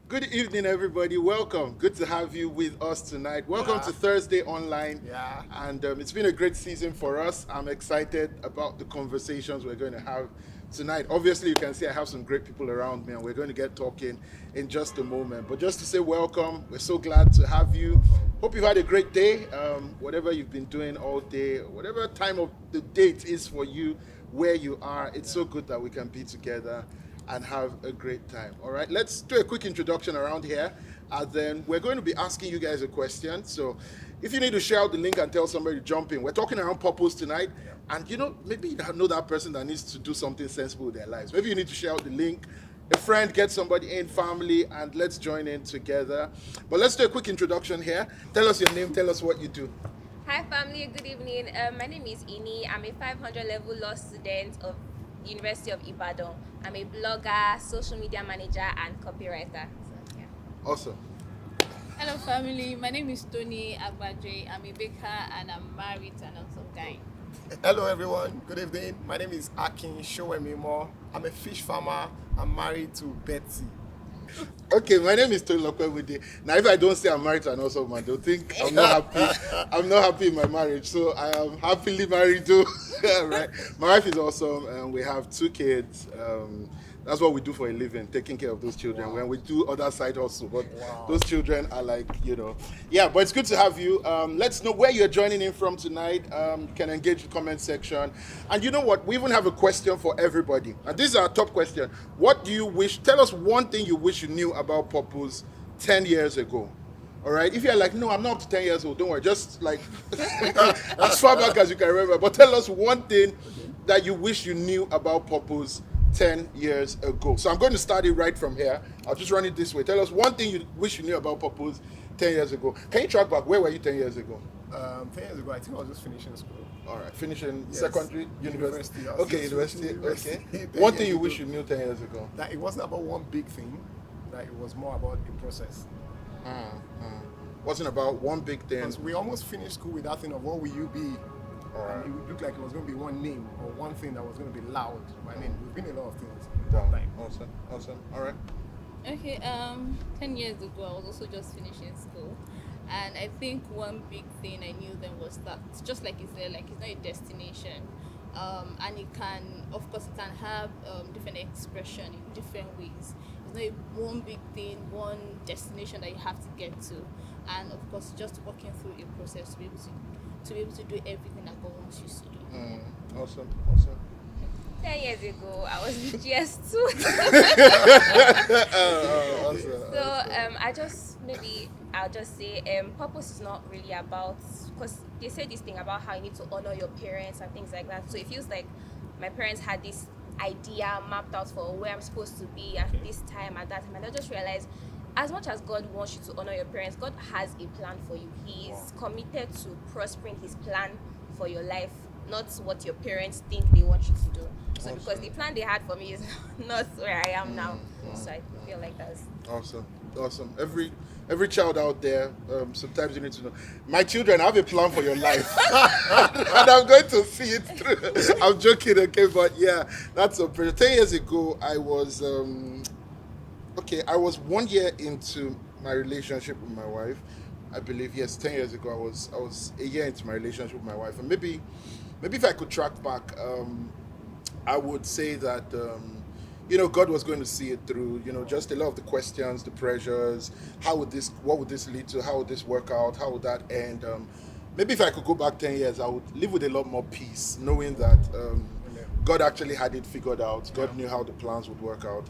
Good evening, everybody. Welcome. Good to have you with us tonight. Welcome to Thursday Online. Yeah. And it's been a great season for us. I'm excited about the conversations we're going to have tonight. Obviously, you can see I have some great people around me, and we're going to get talking in just a moment. But just to say welcome, we're so glad to have you. Hope you've had a great day. Whatever you've been doing all day, whatever time of the day it is for you, where you are, it's so good that we can be together and have a great time. All right, let's do a quick introduction around here, and then we're going to be asking you guys a question. So if you need to share out the link and tell somebody to jump in, we're talking around purpose tonight. And maybe you know that person that needs to do something sensible with their lives. Maybe you need to share out the link. A friend, get somebody in, family, and let's join in together. But let's do a quick introduction here. Tell us your name, tell us what you do. Hi, family. Good evening. My name is Ini. I'm a 500 level law student of University of Ibadan. I'm a blogger, social media manager, and copywriter. So, yeah. Awesome. Hello, family. My name is Tony Agbaje. I'm a baker and I'm married to an awesome guy. Hello, everyone. Good evening. My name is Akin Showemimo. I'm a fish farmer. I'm married to Betsy. Okay, my name is Tony Lokwewede. Now, if I don't say I'm married to an awesome man, they'll think I'm not happy. I'm not happy in my marriage, so I am happily married too. Right? My wife is awesome, and we have 2 kids. That's what we do for a living, taking care of those children. Wow. When we do other side hustle, but Wow. those children are like, yeah. But it's good to have you. Let's know where you're joining in from tonight. You can engage the comment section, and you know what? We even have a question for everybody. And this is our top question: what do you wish? Tell us one thing you wish you knew about purpose 10 years ago. All right. If you're like, no, I'm not up to 10 years old, don't worry. Just like as far back as you can remember. But tell us one thing that you wish you knew about purpose 10 years ago. So I'm going to start it right from here. I'll just run it this way. Tell us one thing you wish you knew about purpose 10 years ago. Can you track back? Where were you 10 years ago? 10 years ago, I think I was just finishing school. All right. Finishing Yes. secondary, university. Okay, university. University. Okay. 10 One thing years you ago. wish you knew 10 years ago. That it wasn't about one big thing, that it was more about the process. Wasn't about one big thing. Because we almost finished school with that thing of what will you be? Alright. And it looked like it was going to be one name or one thing that was going to be loud. But I mean, we've been a lot of things. Down. Time. Awesome. All right. Okay, 10 years ago, I was also just finishing school. And I think one big thing I knew then was that, just like you said, like it's not a destination. And it can, of course, it can have different expression in different ways. It's not one big thing, one destination that you have to get to. And of course, just working through a process to be able to do everything that God wants you to do. Awesome. 10 years ago, I was in GS2. So I'll just say purpose is not really about, because they say this thing about how you need to honor your parents and things like that. So it feels like my parents had this idea mapped out for where I'm supposed to be at this time, at that time, and I just realized as much as God wants you to honor your parents, God has a plan for you. He is committed to prospering his plan for your life, not what your parents think they want you to do. So because the plan they had for me is not where I am now. So I feel like that's Awesome. Every child out there, sometimes you need to know. My children, I have a plan for your life, and I'm going to see it through. I'm joking, okay, but yeah, that's a pretty. 10 years ago, I was I was 1 year into my relationship with my wife. I believe, yes, 10 years ago, I was a year into my relationship with my wife, and maybe if I could track back, I would say that God was going to see it through. Just a lot of the questions, the pressures. What would this lead to? How would this work out? How would that end? Maybe if I could go back 10 years, I would live with a lot more peace, knowing that God actually had it figured out. God knew how the plans would work out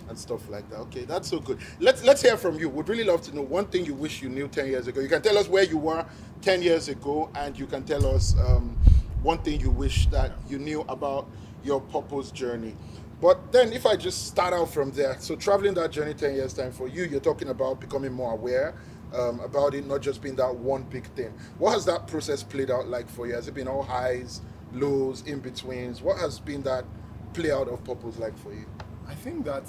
and stuff like that. Okay, that's so good. Let's hear from you. Would really love to know one thing you wish you knew 10 years ago. You can tell us where you were 10 years ago, and you can tell us one thing you wish that you knew about your purpose journey. But then if I just start out from there, so traveling that journey 10 years time for you, you're talking about becoming more aware about it, not just being that one big thing. What has that process played out like for you? Has it been all highs, lows, in betweens? What has been that play out of purpose like for you? I think that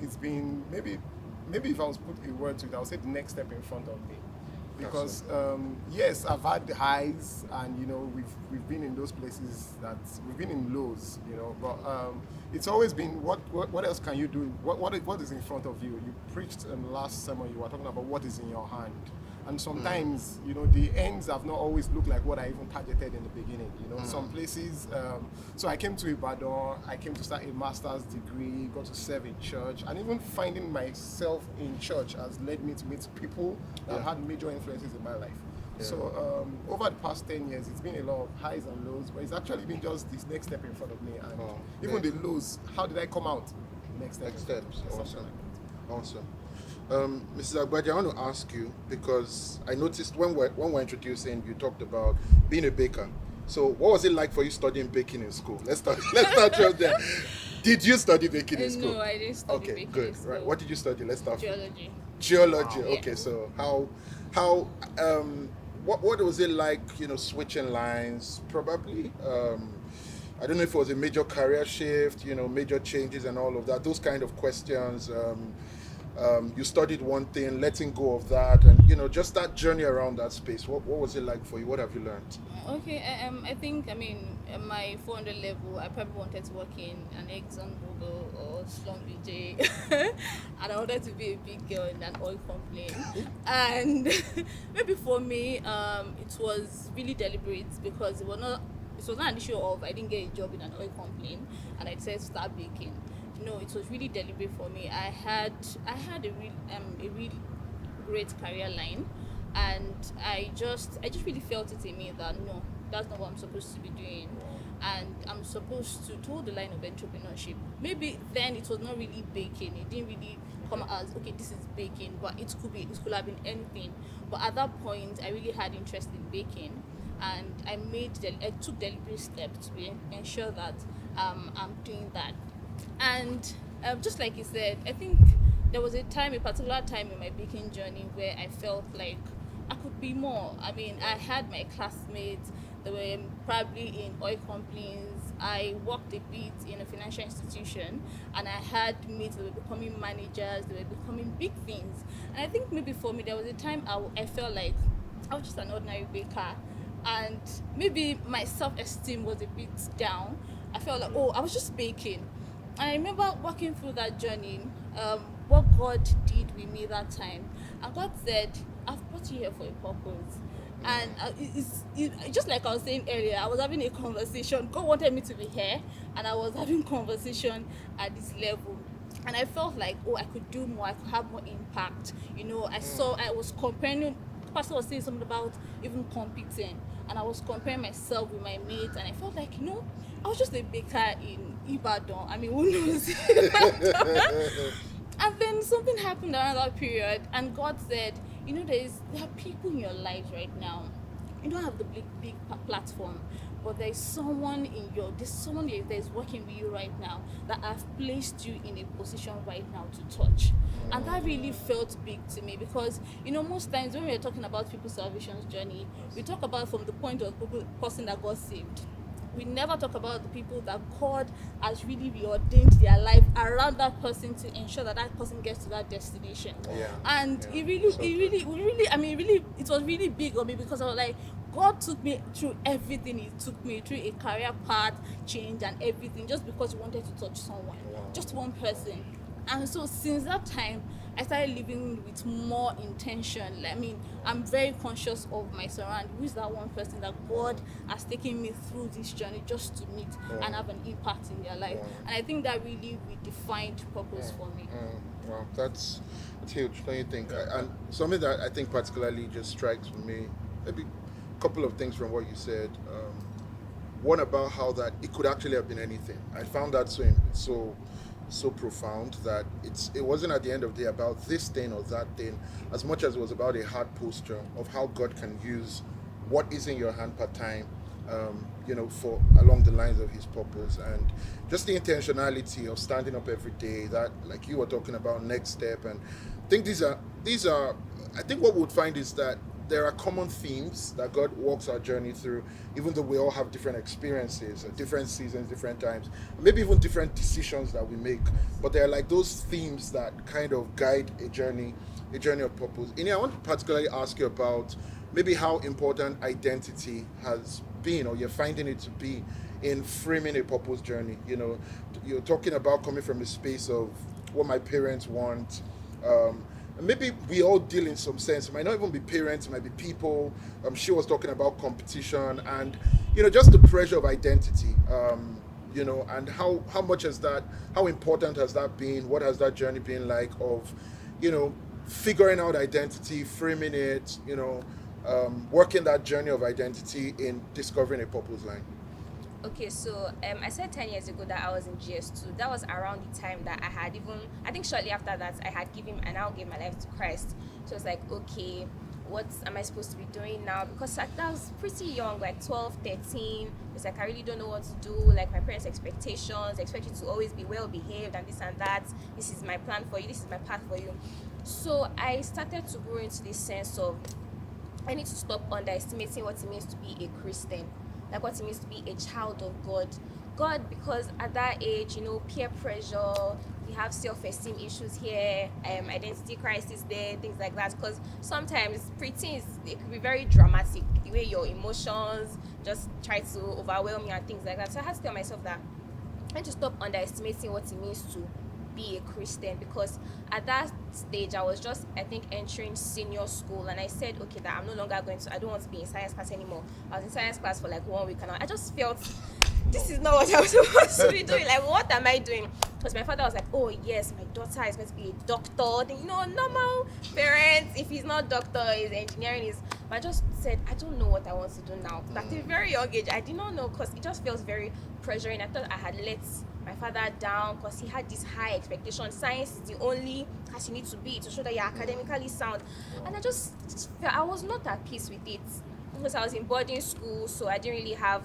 it's been maybe if I was put a word to it, I would say the next step in front of me. because yes, I've had the highs, and we've been in those places that we've been in lows, but it's always been what else can you do? What is in front of you? You preached in the last sermon, you were talking about what is in your hand. And sometimes, the ends have not always looked like what I even targeted in the beginning. Some places, so I came to Ibadan, I came to start a master's degree, got to serve in church, and even finding myself in church has led me to meet people that had major influences in my life. Yeah. So over the past 10 years, it's been a lot of highs and lows, but it's actually been just this next step in front of me. And even the lows, how did I come out? Next steps. Awesome. Mrs. Agbaji, I want to ask you, because I noticed when we're introducing, you talked about being a baker. So what was it like for you studying baking in school? Let's start right there. Did you study baking in school? No, I didn't study baking in school. Okay, good. Right. What did you study? Let's start. Geology. Wow. Okay, so how what was it like, switching lines? Probably I don't know if it was a major career shift, major changes and all of that. Those kind of questions. You studied one thing, letting go of that, and just that journey around that space. What was it like for you? What have you learned? Okay, I think, at my 400 level, I probably wanted to work in an ExxonMobil or Slum VJ, and I wanted to be a big girl in an oil company. And maybe for me, it was really deliberate, because it was not an issue of I didn't get a job in an oil company and I decided to start baking. No, it was really deliberate for me. I had a real great career line, and I just really felt it in me that no, that's not what I'm supposed to be doing, and I'm supposed to toe the line of entrepreneurship. Maybe then it was not really baking. It didn't really come as okay, this is baking, but it could have been anything. But at that point, I really had interest in baking, and I took deliberate steps to ensure that I'm doing that. And just like you said, I think there was a particular time in my baking journey where I felt like I could be more. I had my classmates, they were probably in oil companies. I worked a bit in a financial institution, and I had mates that were becoming managers, they were becoming big things. And I think maybe for me, there was a time I felt like I was just an ordinary baker, and maybe my self-esteem was a bit down. I felt like, I was just baking. And I remember walking through that journey, what God did with me that time. And God said, I've brought you here for a purpose. And it's just like I was saying earlier, I was having a conversation. God wanted me to be here, and I was having conversation at this level. And I felt like, I could do more, I could have more impact. I was comparing, the pastor was saying something about even competing. And I was comparing myself with my mates, and I felt like, I was just a baker in Ibadan. Who knows? And then something happened around that period, and God said, there are people in your lives right now. You don't have the big platform, but there's someone that is working with you right now that I've placed you in a position right now to touch. And that really felt big to me, because most times when we're talking about people's salvation journey, we talk about from the point of the person that got saved. We never talk about the people that God has really reordained their life around that person to ensure that person gets to that destination. Yeah. And it was really big on me, because I was like, God took me through everything. He took me through a career path change and everything, just because He wanted to touch someone, just one person. And so since that time, I started living with more intention. I'm very conscious of my surroundings. Who is that one person that God has taken me through this journey just to meet and have an impact in their life? And I think that really redefined purpose for me. Wow, that's huge, don't you think? And something that I think particularly just strikes me, maybe a couple of things from what you said. One about how that it could actually have been anything. I found that so profound that it wasn't at the end of the day about this thing or that thing, as much as it was about a hard posture of how God can use what is in your hand part time, for along the lines of His purpose, and just the intentionality of standing up every day. That, like you were talking about, next step, and I think these are. I think what we would find is that there are common themes that God walks our journey through, even though we all have different experiences at different seasons, different times, maybe even different decisions that we make. But there are like those themes that kind of guide a journey of purpose. Ini, I want to particularly ask you about maybe how important identity has been, or you're finding it to be, in framing a purpose journey. You're talking about coming from a space of what my parents want. And maybe we all deal in some sense. It might not even be parents, it might be people. She was talking about competition and, just the pressure of identity. And how much has that, how important has that been? What has that journey been like of, figuring out identity, framing it, working that journey of identity in discovering a purpose line? Okay, so I said 10 years ago that I was in GS2. That was around the time that I think shortly after that, I now gave my life to Christ. So it's like, okay, what am I supposed to be doing now? Because I was pretty young, like 12, 13. It's like, I really don't know what to do. Like, my parents' expectations, they expect you to always be well behaved and this and that. This is my plan for you. This is my path for you. So I started to grow into this sense of, I need to stop underestimating what it means to be a Christian. Like what it means to be a child of God, because at that age, peer pressure, we have self-esteem issues here, identity crisis there, things like that. Because sometimes preteens, it could be very dramatic, the way your emotions just try to overwhelm you and things like that. So I had to tell myself that I need to stop underestimating what it means to be a Christian, because at that stage I was just, I think, entering senior school, and I said, okay, that I'm no longer I don't want to be in science class anymore. I was in science class for like 1 week and I just felt this is not what I was supposed to be doing. Like, what am I doing? Because my father was like, oh yes, my daughter is going to be a doctor. Then, normal parents, if he's not doctor, he's engineering. But I just said, I don't know what I want to do now. At a very young age, I did not know, because it just feels very pressuring. I thought I had let my father down because he had this high expectation. Science is the only class you need to be to show that you're academically sound. And I just felt I was not at peace with it, because I was in boarding school, so I didn't really have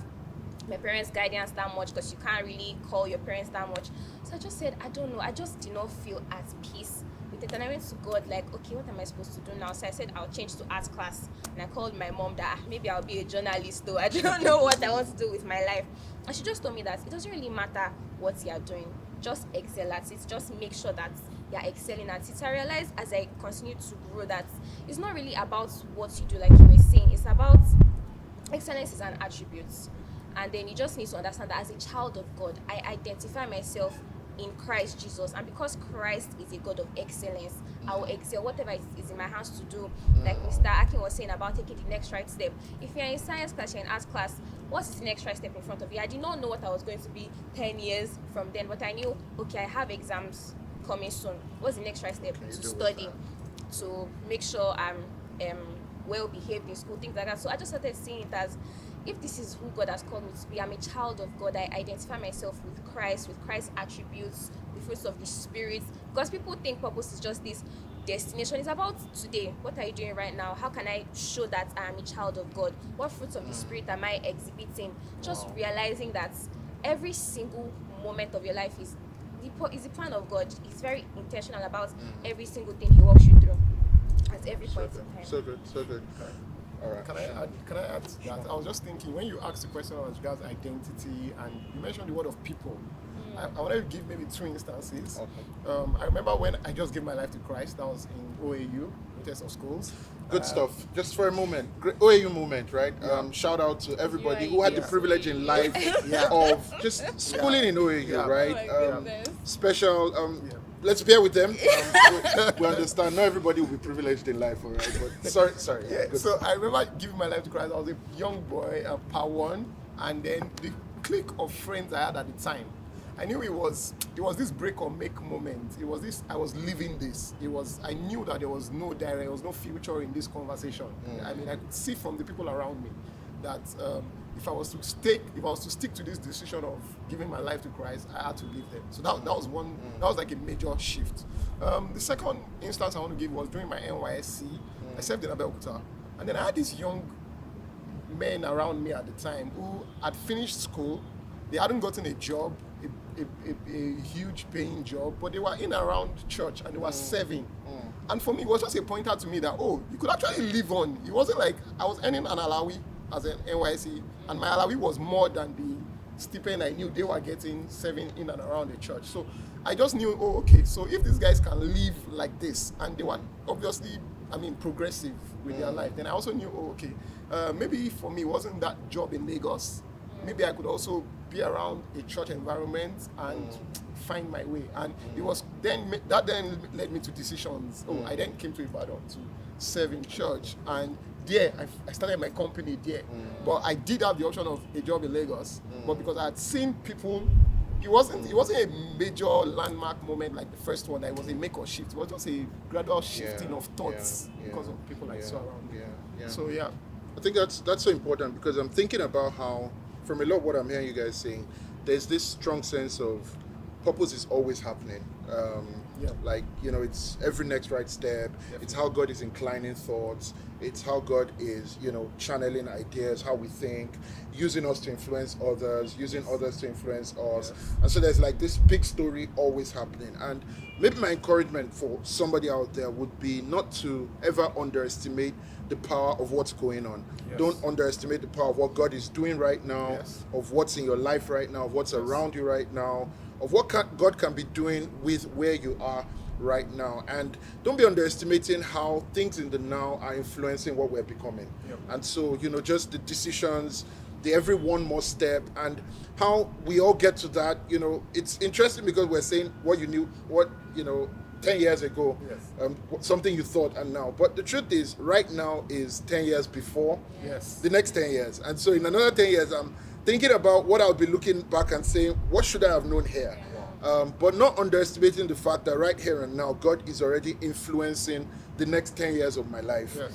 my parents' guidance that much, because you can't really call your parents that much. So I just said, I don't know, I just did not feel at peace with it. And I went to God like, okay, what am I supposed to do now? So I said, I'll change to art class. And I called my mom that maybe I'll be a journalist, though I don't know what I want to do with my life. And she just told me that it doesn't really matter what you're doing, just excel at it, just make sure that you're excelling at it. So I realized as I continue to grow that it's not really about what you do, like you were saying, it's about excellence is an attribute. And then you just need to understand that as a child of God, I identify myself in Christ Jesus, and because Christ is a God of excellence, I will excel whatever is in my hands to do. Like Mr. Akin was saying about taking the next right step. If you're in science class, you're in arts class, what is the next right step in front of you? I did not know what I was going to be 10 years from then, but I knew, okay, I have exams coming soon. What's the next right step? To study, to make sure I'm well behaved in school, things like that. So I just started seeing it as, if this is who God has called me to be, I'm a child of God, I identify myself with Christ's attributes, the fruits of the Spirit. Because people think purpose is just this destination. It's about today. What are you doing right now? How can I show that I'm a child of God? What fruits of the Spirit am I exhibiting? Just realizing that every single moment of your life is the plan of God. He's very intentional about every single thing He walks you through at every point in time. So good. All right. Can I add to that? I was just thinking, when you asked the question as regards identity, and you mentioned the word of people, I wanted to give maybe 2 instances. Okay. I remember when I just gave my life to Christ. That was in OAU, Test of Schools. Good stuff. Just for a moment, great OAU moment, right? Shout out to everybody who had the privilege in life of just schooling in OAU, right? Oh my goodness. Special. Let's bear with them. We understand. Not everybody will be privileged in life, all right? But sorry. Yeah. So I remember giving my life to Christ. I was a young boy, part 1, and then the clique of friends I had at the time, I knew it was this break or make moment. It was this, I was living this. I knew that there was no future in this conversation. I mean, I could see from the people around me that if I was to stick to this decision of giving my life to Christ, I had to leave them. So that was one. That was like a major shift. The second instance I want to give was during my NYSC. I served in Abeokuta, and then I had these young men around me at the time who had finished school. They hadn't gotten a job, a huge paying job, but they were in around church and they were serving. And for me, it was just a pointer to me that, oh, you could actually live on. It wasn't like I was earning an alawi as an NYC, and my alawi was more than the stipend I knew they were getting serving in and around the church. So I just knew, oh, okay, so if these guys can live like this, and they were obviously, progressive with their life, then I also knew, oh, okay, maybe for me, it wasn't that job in Lagos. Maybe I could also be around a church environment and find my way. And it was then that then led me to decisions. Oh, I then came to Ibadan to serve in church, and there I started my company there. But I did have the option of a job in Lagos, but because I had seen people, it wasn't a major landmark moment like the first one. It was a make or shift. It was just a gradual shifting of thoughts because of people I saw around me. So yeah. I think that's so important, because I'm thinking about how, from a lot of what I'm hearing you guys saying, there's this strong sense of purpose is always happening. Like, it's every next right step. Definitely. It's how God is inclining thoughts. It's how God is, channeling ideas, how we think, using us to influence others, using others to influence us. Yes. And so there's like this big story always happening. And maybe my encouragement for somebody out there would be not to ever underestimate the power of what's going on. Yes. Don't underestimate the power of what God is doing right now, Yes. of what's in your life right now, of what's around you right now, of what God can be doing with where you are right now. And don't be underestimating how things in the now are influencing what we're becoming. Yep. And so, just the decisions, the every one more step, and how we all get to that. It's interesting because we're saying what you knew, 10 years ago, Yes. something you thought, and now. But the truth is, right now is 10 years before Yes. the next 10 years. And so in another 10 years, I'm thinking about what I'll be looking back and saying, what should I have known here? But not underestimating the fact that right here and now, God is already influencing the next 10 years of my life. Yes.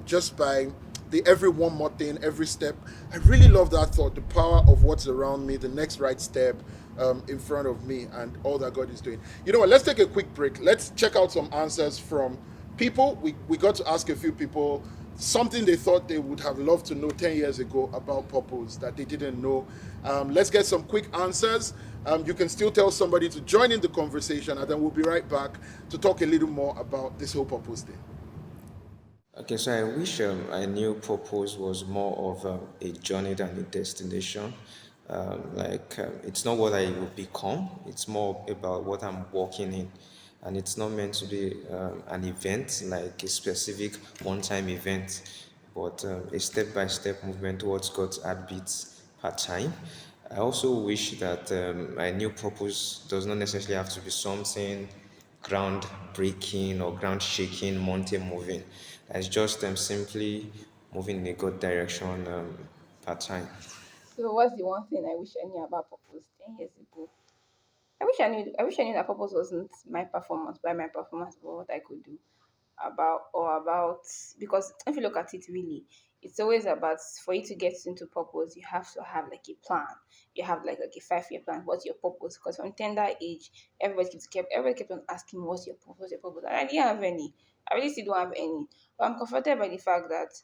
Just by the every one more thing, every step. I really love that thought, the power of what's around me, the next right step in front of me, and all that God is doing. You know what? Let's take a quick break. Let's check out some answers from people. We got to ask a few people something they thought they would have loved to know 10 years ago about purpose that they didn't know. Let's get some quick answers. You can still tell somebody to join in the conversation, and then we'll be right back to talk a little more about this whole purpose thing. Okay, so I wish I knew purpose was more of a journey than a destination. It's not what I will become, it's more about what I'm walking in. And it's not meant to be an event, like a specific one time event, but a step by step movement towards God's heartbeats per time. I also wish that my new purpose does not necessarily have to be something ground breaking or ground shaking, mountain moving. It's just simply moving in a good direction per time. So what's the one thing I wish I knew about purpose 10 years ago? I wish I knew that purpose wasn't my performance, by my performance, but what I could do about, because if you look at it really, it's always about, for you to get into purpose, you have to have like a plan. You have like a 5 year plan. What's your purpose? Because from tender age, everybody kept on asking, what's your purpose? What's your purpose? And I didn't have any. I really still don't have any. But I'm comforted by the fact that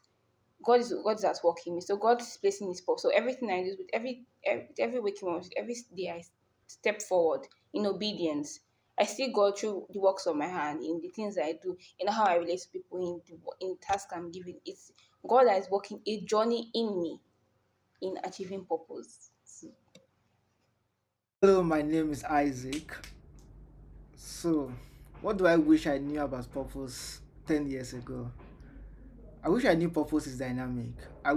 God is at work in me. So God is placing His purpose. So everything I do, with every waking moment, every day I step forward in obedience. I see God through the works of my hand, in the things I do, in how I relate to people, in task I'm given. It's God that is working a journey in me in achieving purpose. Hello, my name is Isaac. So, what do I wish I knew about purpose 10 years ago? I wish I knew purpose is dynamic. I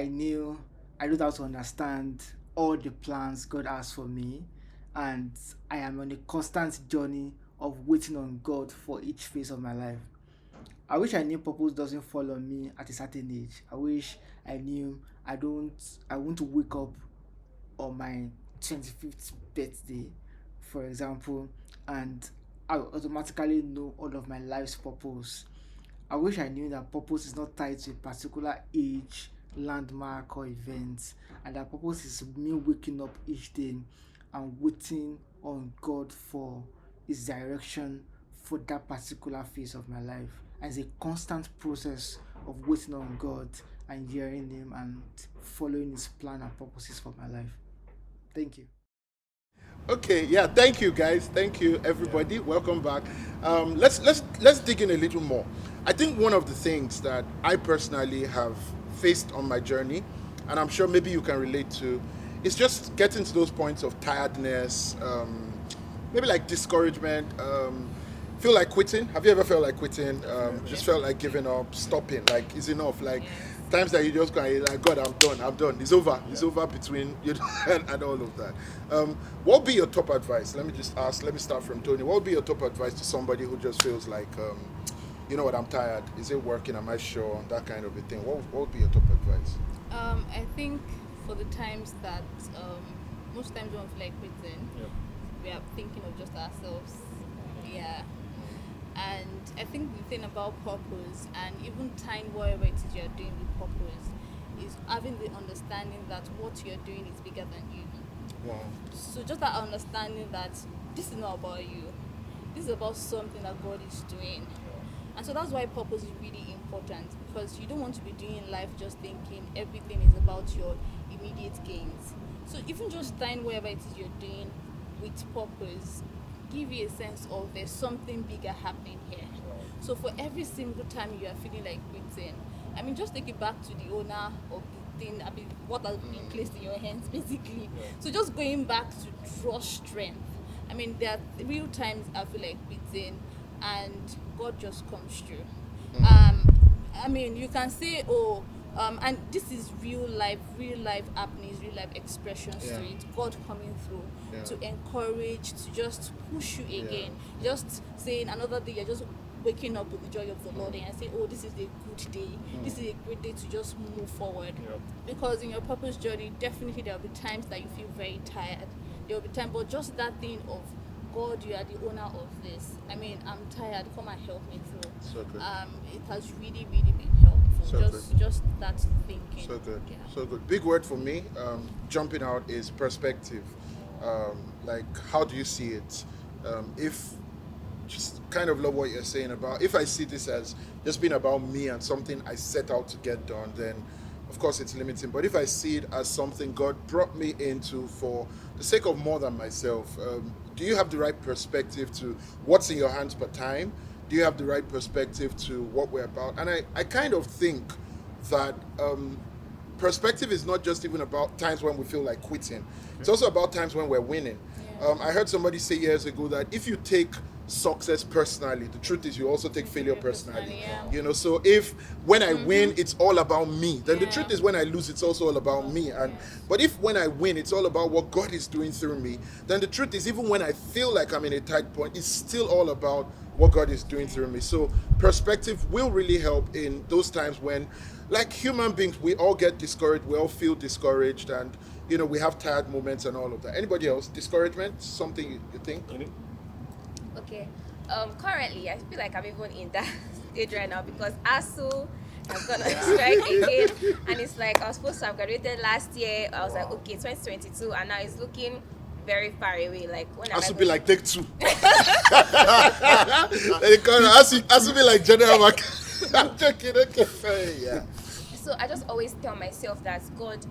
knew how to understand all the plans God has for me, and I am on a constant journey of waiting on God for each phase of my life. I wish I knew purpose doesn't follow me at a certain age. I wish I knew I want to wake up on my 25th birthday, for example, and I will automatically know all of my life's purpose. I wish I knew that purpose is not tied to a particular age, landmark, or event, and that purpose is me waking up each day and waiting on God for His direction for that particular phase of my life. And it's a constant process of waiting on God and hearing Him and following His plan and purposes for my life. Thank you. Okay, yeah, thank you guys. Thank you everybody. Welcome back. Let's dig in a little more. I think one of the things that I personally have faced on my journey, and I'm sure maybe you can relate to, is just getting to those points of tiredness, maybe like discouragement, feel like quitting. Have you ever felt like quitting? Just felt like giving up, stopping, like it's enough. Like Yes. times that you just go, like, God, I'm done. It's over. It's over between you know, and all of that. What would be your top advice? Let me just ask. Let me start from Tony. What would be your top advice to somebody who just feels like, you know what, I'm tired. Is it working? Am I sure? That kind of a thing. What would be your top advice? I think for the times that most times when we feel like quitting, we are thinking of just ourselves. Yeah. And I think the thing about purpose and even tying whatever it is you're doing with purpose is having the understanding that what you're doing is bigger than you. Wow. So just that understanding that this is not about you. This is about something that God is doing. And so that's why purpose is really important, because you don't want to be doing life just thinking everything is about your immediate gains. So even just tying whatever it is you're doing with purpose, give you a sense of there's something bigger happening here. So for every single time you are feeling like quitting, I mean, just take it back to the owner of the thing, I mean, what has been placed in your hands, basically. So just going back to draw strength. I mean, there are real times I feel like quitting, and God just comes through. I mean, you can say, oh, and this is real life happenings, real life expressions Yeah. to it. God coming through Yeah. to encourage, to just push you again. Yeah. Just saying another day, you're just waking up with the joy of the Lord and say, oh, this is a good day. This is a great day to just move forward. Because in your purpose journey, definitely there will be times that you feel very tired. There will be times, but just that thing of, God, you are the owner of this. I mean, I'm tired. Come and help me through. So good. It has really, really been helpful. So Just that thinking. So good. Yeah. So good. Big word for me, jumping out, is perspective. Like, how do you see it? If just kind of love what you're saying about, if I see this as just being about me and something I set out to get done, then of course it's limiting. But if I see it as something God brought me into for the sake of more than myself, do you have the right perspective to what's in your hands per time? Do you have the right perspective to what we're about? And I kind of think that perspective is not just even about times when we feel like quitting. It's also about times when we're winning. I heard somebody say years ago that if you take success personally, the truth is you also take failure personally. Yeah. You know, so if when I win, it's all about me, then the Yeah. truth is when I lose, it's also all about me. And but if when I win, it's all about what God is doing through me, then the truth is even when I feel like I'm in a tight point, it's still all about what God is doing through me. So perspective will really help in those times when, like human beings, we all get discouraged, we all feel discouraged, and you know, we have tired moments and all of that. Anybody else? Discouragement? Something you think? Okay. Currently, I feel like I'm even in that stage right now because ASU has gone on strike again, and it's like I was supposed to have graduated last year. I was like, okay, 2022, and now it's looking very far away. Like when Has am I to be going- like take two. Has to be like general market. I'm joking. Okay, yeah. So I just always tell myself that God,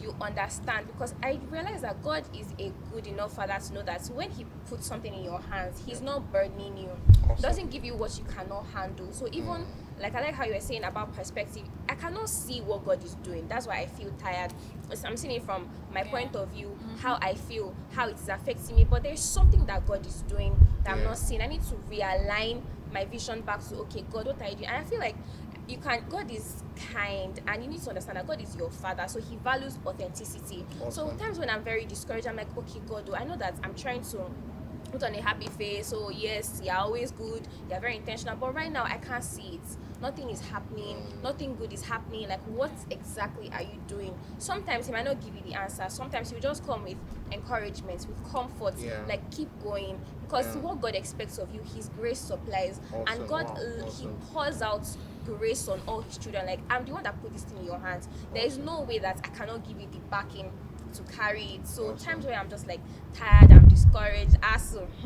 you understand, because I realize that God is a good enough father to know that when he puts something in your hands, he's not burdening you. Awesome. Doesn't give you what you cannot handle. So even like I like how you were saying about perspective, I cannot see what God is doing. That's why I feel tired. Because I'm seeing it from my point of view, how I feel, how it is affecting me. But there's something that God is doing that I'm Yeah. not seeing. I need to realign my vision back to, okay, God, what are you doing? And I feel like God is kind, and you need to understand that God is your father, so he values authenticity. So Awesome. times when I'm very discouraged, I'm like, okay, God, I know that I'm trying to put on a happy face. So yes, you're always good, you're very intentional, but right now I can't see it. Nothing is happening, nothing good is happening. Like, what exactly are you doing? Sometimes he might not give you the answer. Sometimes he'll just come with encouragement, with comfort, Yeah. like keep going, because Yeah. what God expects of you, his grace supplies. Awesome. And God, Wow. he Awesome. pours out grace on all his children. Like, I'm the one that put this thing in your hands. There is no way that I cannot give you the backing to carry it. So Awesome. times where I'm just like tired, I'm discouraged, I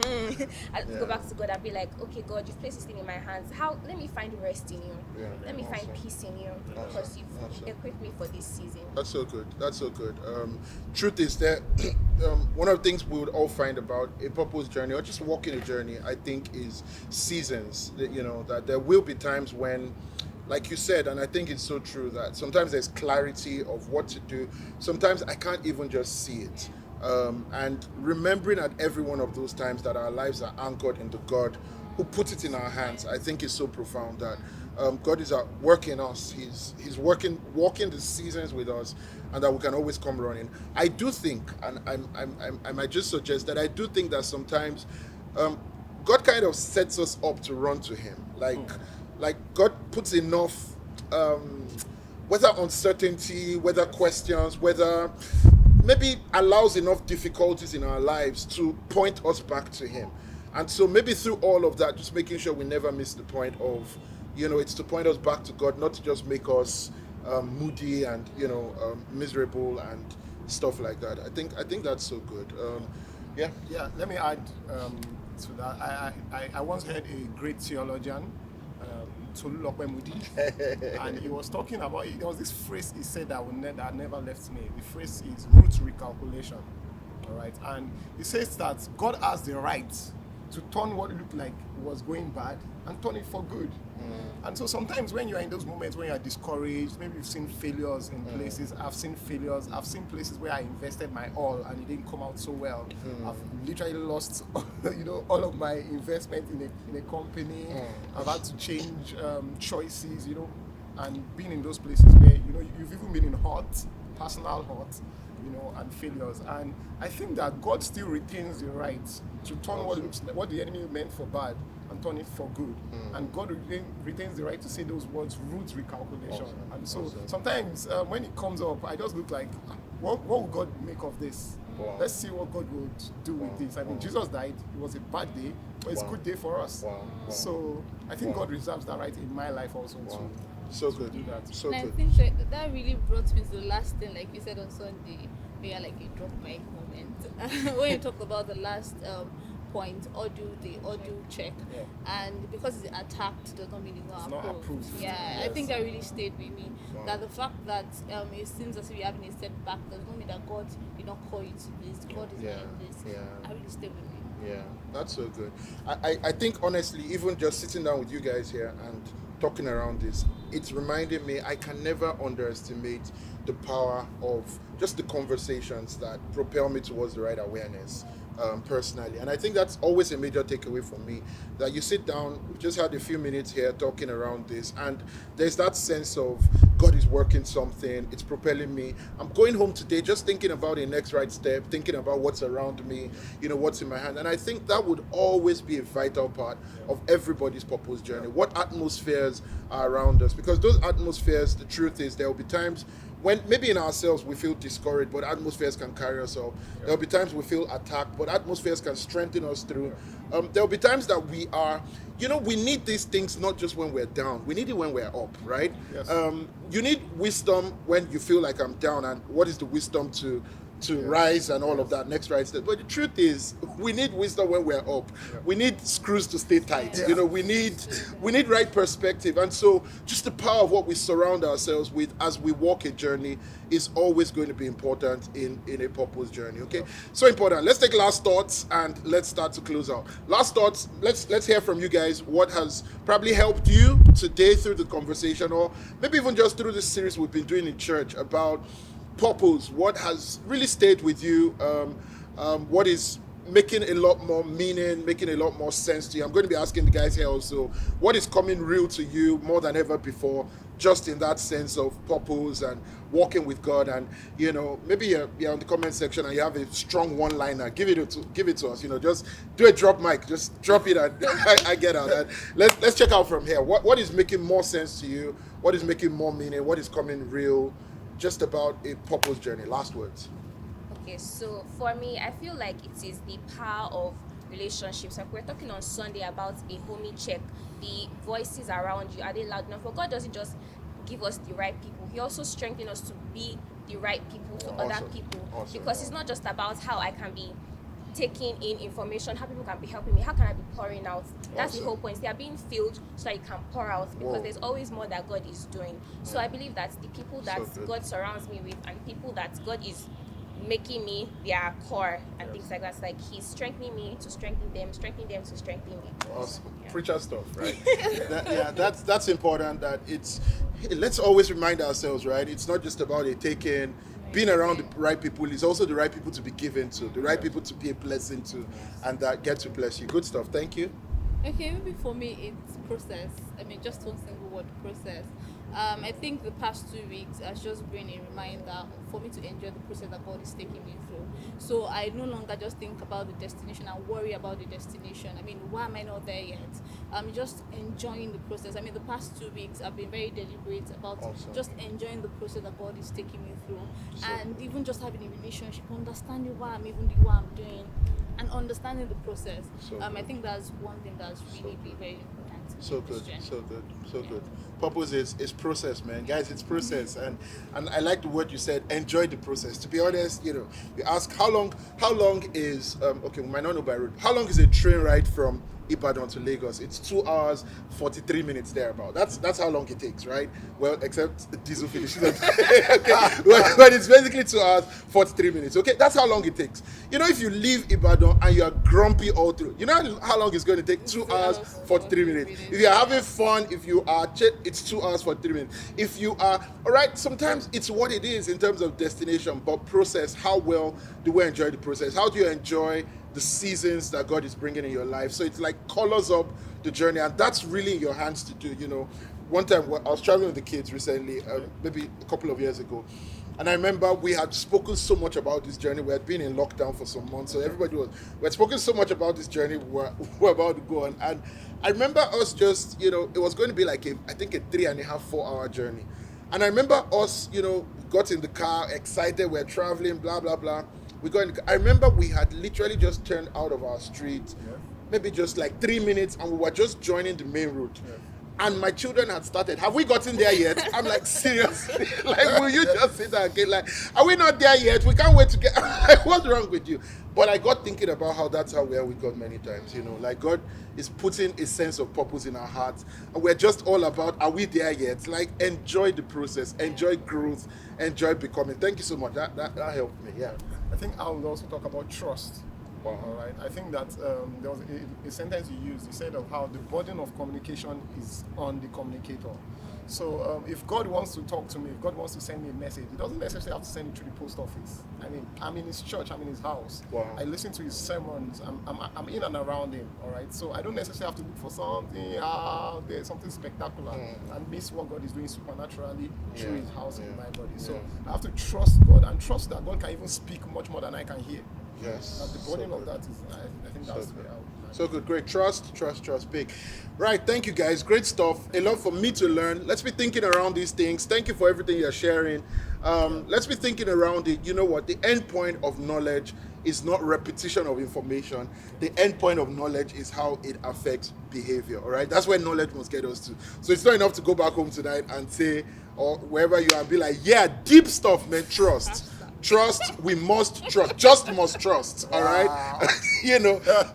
Yeah. go back to God and be like, okay, God, you've placed this thing in my hands. How? Let me find rest in you. Yeah. Let me find Awesome. peace in you, because you've Awesome. equipped me for this season. That's so good. That's so good. Truth is that one of the things we would all find about a purpose journey or just walking a journey, I think, is seasons. That there will be times when, like you said, and I think it's so true, that sometimes there's clarity of what to do. Sometimes I can't even just see it. And remembering at every one of those times that our lives are anchored in the God who put it in our hands, I think is so profound that God is at work in us. He's walking the seasons with us, and that we can always come running. I do think, and I might just suggest that I do think that sometimes God kind of sets us up to run to Him. Like God puts enough, whether uncertainty, whether questions, whether maybe allows enough difficulties in our lives to point us back to Him. And so maybe through all of that, just making sure we never miss the point of, it's to point us back to God, not to just make us moody and miserable and stuff like that. I think that's so good. Yeah. Yeah, let me add to that. I once heard a great theologian, Tolu Moody, and he was talking about, there was this phrase he said that never left me. The phrase is root recalculation. All right, and he says that God has the right to turn what looked like was going bad and turn it for good. And so sometimes when you are in those moments when you are discouraged, maybe you've seen failures in places. I've seen failures. I've seen places where I invested my all and it didn't come out so well. I've literally lost, all of my investment in a company. I've had to change choices, and being in those places where you've even been in hurt, personal hurt, and failures. And I think that God still retains the right to turn what the enemy meant for bad and turn it for good. And God retains the right to say those words, root recalculation. And so sometimes when it comes up, I just look like, what will God make of this? Wow. Let's see what God will do with this. I mean, Jesus died. It was a bad day, but it's a good day for us. So I think God reserves that right in my life also too. So good. Do that. So And good. I think that really brought me to the last thing, like you said on Sunday, where like a drop mic moment. When you talked about the last point, the audio check, and because it's attacked does not mean it's not approved. Yeah, I think that really stayed with me. That the fact that it seems as if you're having a setback does not mean that God did not call you to this. God is not in this. I really stayed with me. Yeah, that's so good. I think honestly, even just sitting down with you guys here and talking around this, it's reminding me I can never underestimate the power of just the conversations that propel me towards the right awareness. Personally, and I think that's always a major takeaway for me, that you sit down, we just had a few minutes here talking around this, and there's that sense of God is working something, it's propelling me. I'm going home today just thinking about the next right step, thinking about what's around me, what's in my hand. And I think that would always be a vital part of everybody's purpose journey. What atmospheres are around us? Because those atmospheres, the truth is, there will be times when maybe in ourselves we feel discouraged, but atmospheres can carry us up. There'll be times we feel attacked, but atmospheres can strengthen us through. There'll be times that we are, we need these things not just when we're down. We need it when we're up, right? Yes. You need wisdom when you feel like I'm down, and what is the wisdom to rise and all of that next right step. But the truth is, we need wisdom when we're up. We need screws to stay tight. We need right perspective. And so just the power of what we surround ourselves with as we walk a journey is always going to be important in a purpose journey. Okay, so important. Let's take last thoughts and let's start to close out. Last thoughts. Let's hear from you guys. What has probably helped you today through the conversation, or maybe even just through this series we've been doing in church about purpose? What has really stayed with you? What is making a lot more meaning, making a lot more sense to you? I'm going to be asking the guys here also, what is coming real to you more than ever before, just in that sense of purpose and walking with God? And maybe you're in the comment section and you have a strong one-liner. Give it to us. Just do a drop mic. Just drop it and I get out. And let's check out from here. What is making more sense to you? What is making more meaning? What is coming real? Just about a purpose journey. Last words. Okay, so for me, I feel like it is the power of relationships. Like we're talking on Sunday about a homie check. The voices around you, are they loud enough? But God doesn't just give us the right people. He also strengthens us to be the right people to Awesome. other people. Awesome. Because it's not just about how I can be taking in information, how people can be helping me, how can I be pouring out. That's Awesome. the whole point. They are being filled so that you can pour out, because Whoa. there's always more that God is doing. So I believe that the people that So good. God surrounds me with, and people that God is making me their core and Yes. things like that, it's like He's strengthening me to strengthen them to strengthen me. Awesome. Yeah. Preacher stuff, right? That's important. That let's always remind ourselves, right? It's not just about being around the right people. It's also the right people to be given to, the right people to be a blessing to, and that get to bless you. Good stuff. Thank you. Okay, maybe for me it's process. I mean, just one single word, process. I think the past 2 weeks has just been a reminder for me to enjoy the process that God is taking me through. So I no longer just think about the destination and worry about the destination. I mean, why am I not there yet? I'm just enjoying the process. I mean, the past 2 weeks I've been very deliberate about Awesome. just enjoying the process that God is taking me through, So and even just having a relationship, understanding why I'm even doing what I'm doing, and understanding the process. So I good. think that's one thing that's really been very important. So in this good, journey. so good, so good. Purpose is process, man, guys. It's process, and I like the word you said. Enjoy the process. To be honest, you ask how long is okay. We might not know by road. How long is a train ride from Ibadan to Lagos? It's 2 hours 43 minutes thereabout. That's how long it takes, right? Well, except the diesel finishes. Okay, but it's basically 2 hours 43 minutes. Okay, that's how long it takes. If you leave Ibadan and you are grumpy all through, you know how long it's going to take? 2 hours 43 minutes. If you are having fun, if you are, it's 2 hours 43 minutes. If you are, all right, sometimes it's what it is in terms of destination, but process. How well do we enjoy the process? How do you enjoy the seasons that God is bringing in your life? So it's like colors up the journey, and that's really in your hands to do. One time I was traveling with the kids recently, maybe a couple of years ago, and I remember we had spoken so much about this journey. We had been in lockdown for some months, so we had spoken so much about this journey we're about to go on. And I remember us just, it was going to be like I think a 3.5, 4 hour journey. And I remember us, got in the car, excited, we're traveling, blah, blah, blah. I remember we had literally just turned out of our street, maybe just like 3 minutes, and we were just joining the main route. And my children had started. Have we gotten there yet? I'm like, seriously? Like, will you just sit there again? Like, are we not there yet? We can't wait to get. Like, what's wrong with you? But I got thinking about how that's how we are with God many times. Like God is putting a sense of purpose in our hearts, and we're just all about, are we there yet? Like, enjoy the process, enjoy growth, enjoy becoming. Thank you so much. That helped me. Yeah. I think I would also talk about trust. Wow. All right. I think that there was a sentence you used. You said of how the burden of communication is on the communicator. So if God wants to talk to me, if God wants to send me a message, He doesn't necessarily have to send it through the post office. I mean, I'm in His church, I'm in His house. Wow. I listen to His sermons. I'm in and around Him. All right. So I don't necessarily have to look for something out there, something spectacular, and miss what God is doing supernaturally through His house in my body. So I have to trust God and trust that God can even speak much more than I can hear. Yes. The burden of that is, I think that's So the way I would. So good, great. Trust, big. Right, thank you guys. Great stuff. A lot for me to learn. Let's be thinking around these things. Thank you for everything you're sharing. Let's be thinking around it. You know what? The end point of knowledge is not repetition of information. The end point of knowledge is how it affects behavior. All right, that's where knowledge must get us to. So it's not enough to go back home tonight and say, or wherever you are, and be like, yeah, deep stuff, man. Trust, we must trust. Just must trust, all right?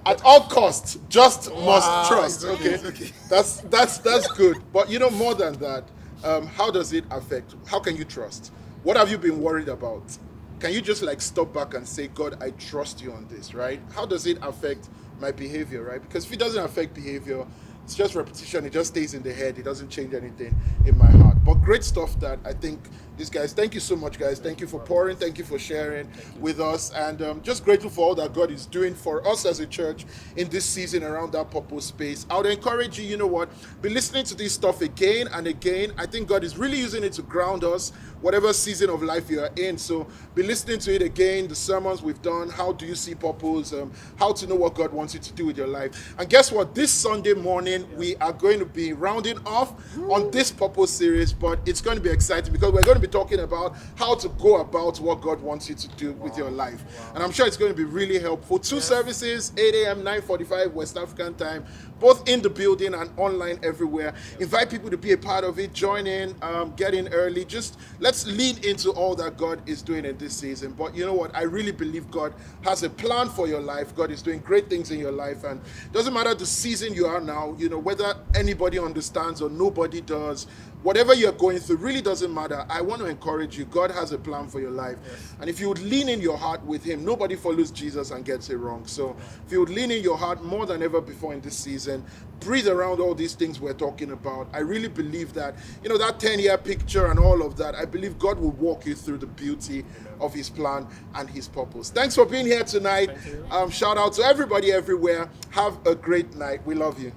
At all costs, just must trust. Okay. That's good. But more than that, how does it affect? How can you trust? What have you been worried about? Can you just stop back and say, God, I trust you on this, right? How does it affect my behavior, right? Because if it doesn't affect behavior, it's just repetition. It just stays in the head. It doesn't change anything in my heart. But great stuff that I think these guys, thank you so much, guys. Thank you for pouring. Thank you for sharing with us. And just grateful for all that God is doing for us as a church in this season around that purpose space. I would encourage you, be listening to this stuff again and again. I think God is really using it to ground us, whatever season of life you are in. So be listening to it again, the sermons we've done, how do you see purpose, how to know what God wants you to do with your life. And guess what? This Sunday morning, we are going to be rounding off on this purpose series, but it's going to be exciting because we're going to be talking about how to go about what God wants you to do with your life. And I'm sure it's going to be really helpful. 2 services, 8 a.m., 9:45 West African time. both in the building and online everywhere. Invite people to be a part of it. Join in, get in early. Just let's lean into all that God is doing in this season. But you know what? I really believe God has a plan for your life. God is doing great things in your life. And it doesn't matter the season you are now, whether anybody understands or nobody does. Whatever you're going through really doesn't matter. I want to encourage you. God has a plan for your life. Yes. And if you would lean in your heart with him, nobody follows Jesus and gets it wrong. So if you would lean in your heart more than ever before in this season, breathe around all these things we're talking about. I really believe that, that 10-year picture and all of that, I believe God will walk you through the beauty of his plan and his purpose. Thanks for being here tonight. Shout out to everybody everywhere. Have a great night. We love you.